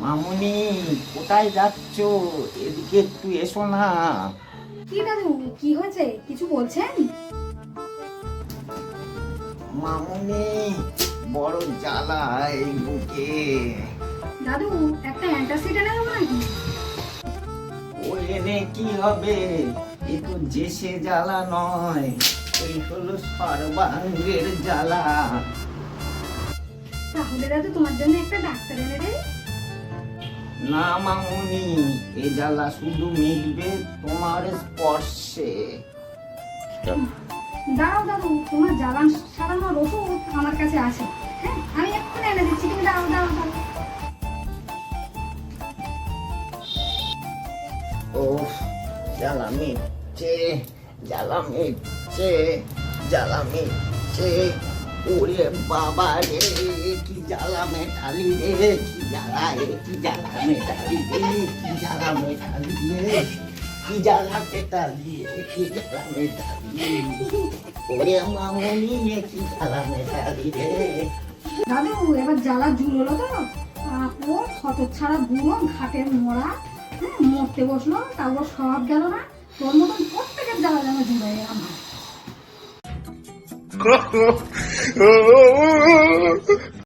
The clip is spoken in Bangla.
মামুনি, কোথায় যাচ্ছ? এদিকে একটু এসো না। কি দাদু, কি হয়েছে? কিছু বলছেন? মামুনি, বড় জ্বালা এই বুকে। দাদু, একটা অ্যান্টাসিড এনে দেবো নাকি? ও এনে কি হবে? এ তো জেসে জ্বালা নয়, এই হলো সর্বাঙ্গের জ্বালা। তাহলে দাদু তোমার জন্য একটা ডাক্তার এনে দেই? না মামুনি, এ জ্বালা শুধু মিটবে তোমার স্পর্শে। দাঁড়াও দাদু, তোমার জ্বালান সারানোর ওষুধ আমার কাছে আছে। হ্যাঁ, আমি এক্ষুনি এনে দিচ্ছি, তুমি দাঁড়াও দাঁড়াও দাঁড়াও। ওফ, জ্বালা মিটছে, জ্বালা মিটছে, জ্বালা মিটছে। ওরে বাবা রে, কি জ্বালা মেটালি রে, কি জ্বালা রে, কি জ্বালা মেটালি রে, কি জ্বালা মেটালি রে, কি জ্বালা মেটালি রে, কি জ্বালা মেটালি। ওরে মামুনি, কি জ্বালা মেটালি রে। দাদু, এবার জ্বালা জুড়লো তো? ও ক্ষত ছাড়া বুড়ো ঘাটের মরা, হ্যাঁ, মরতে বসলো, তারপর সব গেল না। তোর মতন প্রত্যেকের জ্বালা যেন জুড়ে আমার।